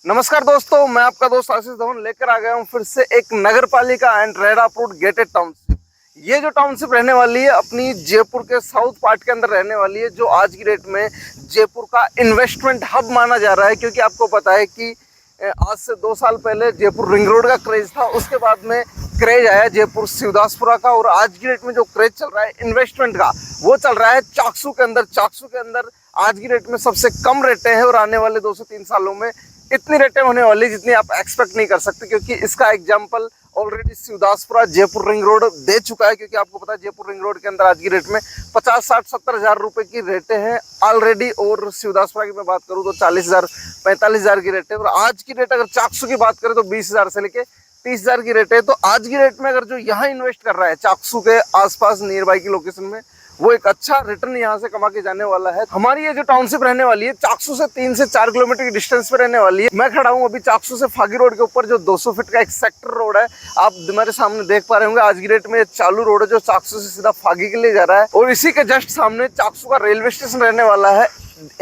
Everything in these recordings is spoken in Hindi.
नमस्कार दोस्तों, मैं आपका दोस्त आशीष धवन लेकर आ गया हूं फिर से एक नगर पालिका and red approved gated township. ये जो टाउनशिप रहने वाली है अपनी जयपुर के साउथ पार्ट के अंदर रहने वाली है, जो आज की डेट में जयपुर का इन्वेस्टमेंट हब माना जा रहा है। क्योंकि आपको पता है कि आज से 2 साल पहले जयपुर रिंग रोड का क्रेज था, उसके बाद में क्रेज आया जयपुर शिवदासपुरा का, और आज की डेट में जो क्रेज चल रहा है इन्वेस्टमेंट का वो चल रहा है चाकसू के अंदर। चाकसू के अंदर आज की डेट में सबसे कम रेटें हैं और आने वाले 2 से 3 सालों में इतनी रेटें होने वाली जितनी आप एक्सपेक्ट नहीं कर सकते। क्योंकि इसका example already Shivdaspura Jaipur ring road दे चुका है। क्योंकि आपको पता है जयपुर रिंग रोड के अंदर आज की रेट में 50, 60, 70 हज़ार रुपए की रेटें हैं ऑलरेडी, और शिवदासपुरा की मैं बात करूं तो 40 हज़ार, 45 हज़ार की रेट है। और आज की रेट अगर चाकसू की बात करें तो 20 हज़ार से लेके 30 हज़ार की रेट है। तो आज की रेट में अगर जो यहाँ इन्वेस्ट कर रहा है चाकसू के आसपास नियर बाई की लोकेशन में, वो एक अच्छा रिटर्न यहाँ से कमा के जाने वाला है। हमारी ये जो टाउनशिप रहने वाली है चाकसू से 3 से 4 किलोमीटर की डिस्टेंस पे रहने वाली है। मैं खड़ा हूँ अभी चाकसू से फागी रोड के ऊपर, जो 200 फीट का एक सेक्टर रोड है। आप मेरे सामने देख पा रहे होंगे आज की डेट में चालू रोड है जो चाकसू से सीधा फागी के लिए जा रहा है। और इसी के जस्ट सामने चाकसू का रेलवे स्टेशन रहने वाला है।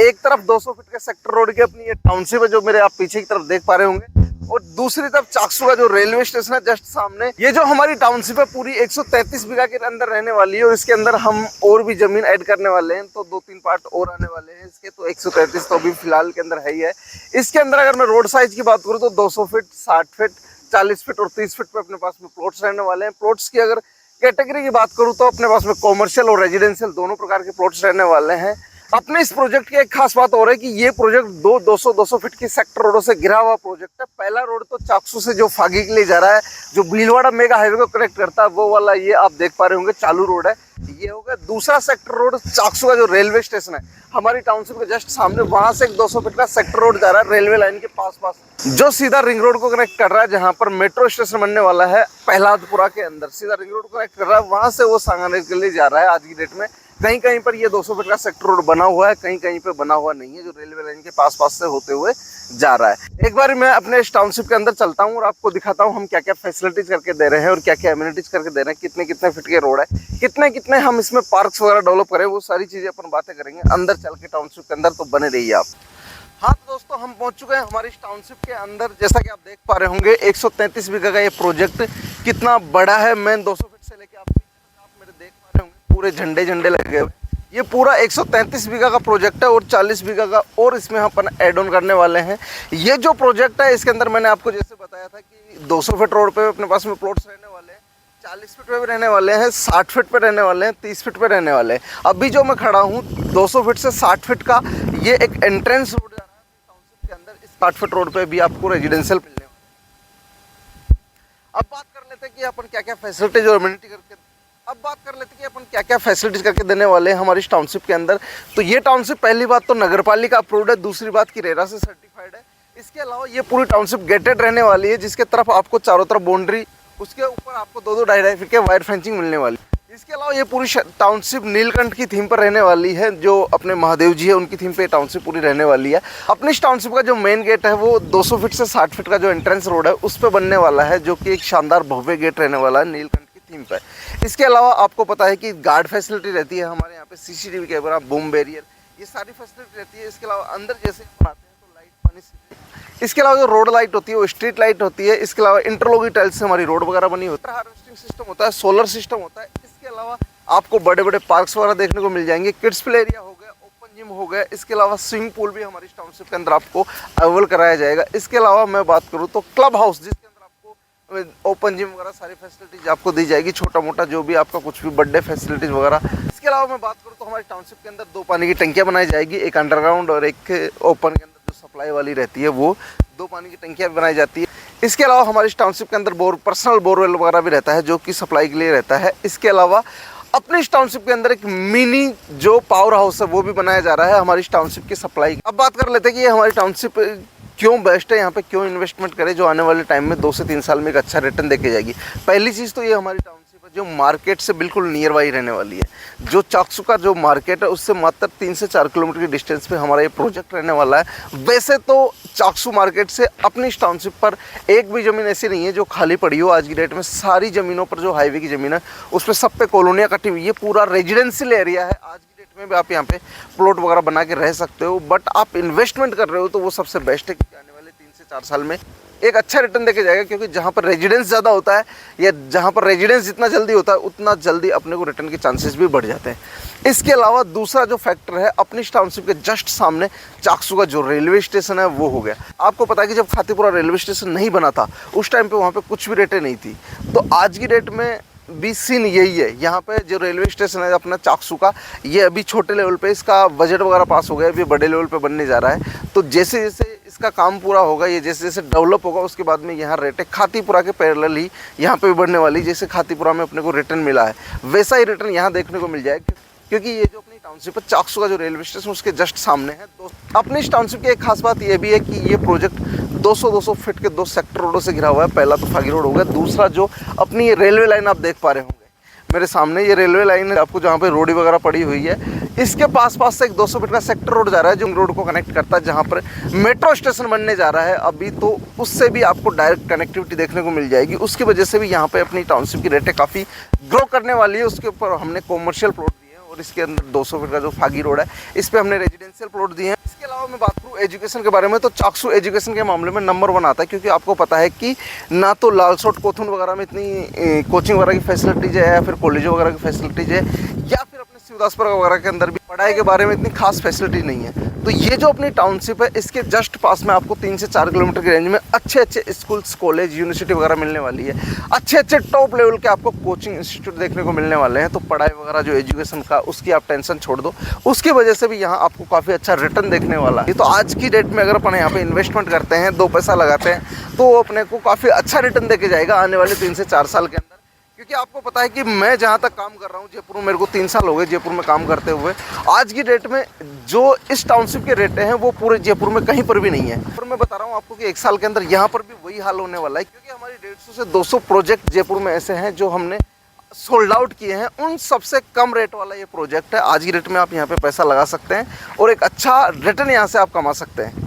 एक तरफ 200 फीट के सेक्टर रोड की अपनी ये टाउनशिप है जो मेरे आप पीछे की तरफ देख पा रहे होंगे, और दूसरी तरफ चाकसू का जो रेलवे स्टेशन है जस्ट सामने। ये जो हमारी टाउनशिप है पूरी 133 बीघा के अंदर रहने वाली है, और इसके अंदर हम और भी जमीन ऐड करने वाले हैं। तो 2-3 पार्ट और आने वाले हैं इसके। तो 133 तो अभी फिलहाल के अंदर है ही है। इसके अंदर अगर मैं रोड साइज की बात करूँ तो 200 फीट, 60 फीट, 40 फीट और 30 फीट पे अपने पास में प्लॉट्स रहने वाले हैं। प्लॉट्स की अगर कैटेगरी की बात करूँ तो अपने पास में कॉमर्शियल और रेजिडेंशियल दोनों प्रकार के प्लॉट्स रहने वाले हैं। अपने इस प्रोजेक्ट की एक खास बात और है कि ये प्रोजेक्ट 200 फीट की सेक्टर रोडों से घिरा हुआ प्रोजेक्ट है। पहला रोड तो चाकसू से जो फागी के लिए जा रहा है, जो भीलवाड़ा मेगा हाईवे को कनेक्ट करता है, वो वाला ये आप देख पा रहे होंगे चालू रोड है। ये हो गया दूसरा सेक्टर रोड चाकसू का जो रेलवे स्टेशन है हमारी टाउनशिप के जस्ट सामने, वहां से एक 200 फीट का सेक्टर रोड जा रहा है रेलवे लाइन के पास जो सीधा रिंग रोड को कनेक्ट कर रहा है, जहां पर मेट्रो स्टेशन बनने वाला है प्रहलादपुरा के अंदर। सीधा रिंग रोड को कनेक्ट कर रहा है, वहां से वो सांगानेर के लिए जा रहा है। आज की डेट में कहीं कहीं पर ये 200 फीट का सेक्टर रोड बना हुआ है, कहीं कहीं पे बना हुआ नहीं है, जो रेलवे लाइन के पास से होते हुए जा रहा है। एक बार मैं अपने इस टाउनशिप के अंदर चलता हूँ और आपको दिखाता हूँ हम क्या क्या फैसिलिटीज करके दे रहे हैं और क्या क्या एमिनिटीज करके दे रहे हैं, कितने कितने फीट के रोड है, कितने कितने हम इसमें पार्क्स वगैरह डेवलप करें, वो सारी चीजें अपन बातें करेंगे अंदर चल के टाउनशिप के अंदर। तो बने रहिए आप। हाँ तो दोस्तों, हम पहुंच चुके हैं हमारी इस टाउनशिप के अंदर। जैसा कि आप देख पा रहे होंगे 133 बीघा का ये प्रोजेक्ट कितना बड़ा है। मेन 200 फीट से लेके आप मेरे देख पा रहे होंगे पूरे झंडे लगे हुए। ये पूरा 133 बीघा का प्रोजेक्ट है और 40 बीघा का और इसमें हम अपन ऐड ऑन करने वाले हैं। ये जो प्रोजेक्ट है इसके अंदर मैंने आपको जैसे बताया था कि 200 फीट रोड पे अपने पास में प्लॉट्स रहने वाले हैं, 40 फीट पे भी रहने वाले हैं, 60 फीट पे रहने वाले हैं, 30 फीट पे रहने वाले हैं। अभी जो मैं खड़ा हूँ 200 फीट से 60 फीट का ये एक एंट्रेंस रोड जा रहा है टाउनशिप के अंदर। इस 60 फीट रोड पे भी आपको रेजिडेंशियल मिलने वाला है। अब बात कर लेते हैं कि अपन क्या क्या फैसिलिटीज और एमिनिटी करके देने वाले हैं हमारी इस टाउनशिप के अंदर। तो ये टाउनशिप पहली बात तो नगर पालिका अप्रूव्ड है, दूसरी बात की रेरा से सर्टिफाइड है। इसके अलावा ये पूरी टाउनशिप गेटेड रहने वाली है, जिसके तरफ आपको चारों तरफ बाउंड्री, उसके ऊपर आपको 2-2, 2.5 फीट के वायर फेंसिंग मिलने वाली है। इसके अलावा ये पूरी टाउनशिप नीलकंठ की थीम पर रहने वाली है, जो अपने महादेव जी है उनकी थीम पे टाउनशिप पूरी रहने वाली है। अपनी इस टाउनशिप का जो मेन गेट है वो 200 फीट से 60 फीट का जो एंट्रेंस रोड है उस पर बनने वाला है, जो कि एक शानदार भव्य गेट रहने वाला है नीलकंठ थीम पे। इसके अलावा आपको पता है कि गार्ड फैसिलिटी रहती है हमारे यहाँ पे, सीसीटीवी कैमरा, बूम बैरियर, ये सारी फैसिलिटी रहती है। इसके अलावा अंदर जैसे हम आते हैं तो लाइट, पानी, इसके अलावा जो रोड लाइट होती है वो स्ट्रीट लाइट होती है। इसके अलावा इंटरलॉकिंग टाइल्स से हमारी रोड वगैरह बनी होती है, हार्वेस्टिंग सिस्टम होता है, सोलर सिस्टम होता है। इसके अलावा आपको बड़े बड़े पार्क्स वगैरह देखने को मिल जाएंगे, किड्स प्ले एरिया हो गया, ओपन जिम हो गया। इसके अलावा स्विमिंग पूल भी हमारी टाउनशिप के अंदर आपको अवेलेबल कराया जाएगा। इसके अलावा मैं बात करूँ तो क्लब हाउस, जिसके ओपन जिम वगैरह सारी फैसिलिटीज आपको दी जाएगी, छोटा मोटा जो भी आपका कुछ भी बर्थडे फैसिलिटीज वगैरह। इसके अलावा मैं बात करूँ तो हमारी टाउनशिप के अंदर 2 पानी की टंकियाँ बनाई जाएगी, एक अंडरग्राउंड और एक ओपन के अंदर जो सप्लाई वाली रहती है, वो 2 पानी की टंकियाँ बनाई जाती है। इसके अलावा हमारी टाउनशिप के अंदर पर्सनल बोरवेल वगैरह भी रहता है, जो कि सप्लाई के लिए रहता है। इसके अलावा अपनी इस टाउनशिप के अंदर एक मिनी जो पावर हाउस है वो भी बनाया जा रहा है हमारी टाउनशिप की सप्लाई। अब बात कर लेते हैं कि ये हमारी टाउनशिप क्यों बेस्ट है, यहाँ पे क्यों इन्वेस्टमेंट करें, जो आने वाले टाइम में 2 से 3 साल में एक अच्छा रिटर्न देके जाएगी। पहली चीज़ तो ये हमारी टाउनशिप है जो मार्केट से बिल्कुल नियर बाई रहने वाली है। जो चाकसू का जो मार्केट है उससे मात्र 3 से 4 किलोमीटर की डिस्टेंस पे हमारा ये प्रोजेक्ट रहने वाला है। वैसे तो चाकसू मार्केट से अपनी इस टाउनशिप पर एक भी ज़मीन ऐसी नहीं है जो खाली पड़ी हो। आज की डेट में सारी ज़मीनों पर जो हाईवे की ज़मीन है उस पर सब पे कॉलोनियाँ कटी हुई है, पूरा रेजिडेंशियल एरिया है। आज में भी आप यहाँ पे प्लॉट वगैरह बना के रह सकते हो, बट आप इन्वेस्टमेंट कर रहे हो तो वो सबसे बेस्ट है, क्योंकि आने वाले 3 से 4 साल में एक अच्छा रिटर्न देके जाएगा, क्योंकि जहाँ पर रेजिडेंस ज़्यादा होता है या जहाँ पर रेजिडेंस जितना जल्दी होता है उतना जल्दी अपने को रिटर्न के चांसेस भी बढ़ जाते हैं। इसके अलावा दूसरा जो फैक्टर है, अपनी टाउनशिप के जस्ट सामने चाकसू का जो रेलवे स्टेशन है वो हो गया। आपको पता है कि जब खातीपुरा रेलवे स्टेशन नहीं बना था उस टाइम पे वहाँ पे कुछ भी रेटें नहीं थी। तो आज की डेट में भी सीन यही है। यहाँ पे जो रेलवे स्टेशन है अपना चाकसू का, ये अभी छोटे लेवल पे इसका बजट वगैरह पास हो गया, अभी बड़े लेवल पे बनने जा रहा है। तो जैसे जैसे इसका काम पूरा होगा, ये जैसे जैसे डेवलप होगा, उसके बाद में यहाँ रेटें खातीपुरा के पैरेलल ही यहाँ पे भी बढ़ने वाली। जैसे खातीपुरा में अपने को रिटर्न मिला है वैसा ही रिटर्न यहाँ देखने को मिल जाएगा, क्योंकि ये जो अपनी टाउनशिप है चाकसू का जो रेलवे स्टेशन उसके जस्ट सामने है। तो अपनी इस टाउनशिप की एक खास बात ये भी है कि ये प्रोजेक्ट 200 फीट के 2 सेक्टर रोडों से घिरा हुआ है। पहला तो फागी रोड हो गया, दूसरा जो अपनी ये रेलवे लाइन आप देख पा रहे होंगे मेरे सामने, ये रेलवे लाइन है आपको जहाँ पे रोड वगैरह पड़ी हुई है, इसके पास से एक 200 फीट का सेक्टर रोड जा रहा है जो रोड को कनेक्ट करता है, जहाँ पर मेट्रो स्टेशन बनने जा रहा है अभी। तो उससे भी आपको डायरेक्ट कनेक्टिविटी देखने को मिल जाएगी। उसकी वजह से भी यहाँ पे अपनी टाउनशिप की रेटें काफ़ी ग्रो करने वाली है। उसके ऊपर हमने कॉमर्शियल प्लॉट दिए हैं और इसके अंदर 200 फीट का जो फागी रोड है इस पर हमने रेजिडेंशियल प्लॉट दिए हैं। इसके अलावा मैं बात करूँ एजुकेशन के बारे में, तो चाकसू एजुकेशन के मामले में नंबर 1 आता है, क्योंकि आपको पता है कि ना तो लालसोट कोथुन वगैरह में इतनी कोचिंग वगैरह की फैसिलिटीज़ है या फिर कॉलेज वगैरह की फैसिलिटीज़ है, या फिर अपने शिवदासपुर वगैरह के अंदर भी पढ़ाई के बारे में इतनी खास फैसिलिटी नहीं है। तो ये जो अपनी टाउनशिप है इसके जस्ट पास में आपको 3 से 4 किलोमीटर की रेंज में अच्छे अच्छे स्कूल्स, कॉलेज, यूनिवर्सिटी वगैरह मिलने वाली है। अच्छे अच्छे टॉप लेवल के आपको कोचिंग इंस्टीट्यूट देखने को मिलने वाले हैं। तो पढ़ाई वगैरह जो एजुकेशन का, उसकी आप टेंशन छोड़ दो, उसकी वजह से भी यहाँ आपको काफ़ी अच्छा रिटर्न देखने वाला है। तो आज की डेट में अगर अपन यहाँ पे इन्वेस्टमेंट करते हैं, 2 पैसा लगाते हैं, तो वो अपने को काफ़ी अच्छा रिटर्न देके जाएगा आने वाले 3 से 4 साल के अंदर। क्योंकि आपको पता है कि मैं जहाँ तक काम कर रहा हूँ जयपुर में, मेरे को 3 साल हो गए जयपुर में काम करते हुए। आज की डेट में जो इस टाउनशिप के रेटें हैं वो पूरे जयपुर में कहीं पर भी नहीं है। और मैं बता रहा हूँ आपको कि 1 साल के अंदर यहाँ पर भी वही हाल होने वाला है, क्योंकि हमारी 150 से 200 प्रोजेक्ट जयपुर में ऐसे हैं जो हमने सोल्ड आउट किए हैं। उन सबसे कम रेट वाला ये प्रोजेक्ट है। आज की डेट में आप यहाँ पे पैसा लगा सकते हैं और एक अच्छा रिटर्न यहाँ से आप कमा सकते हैं।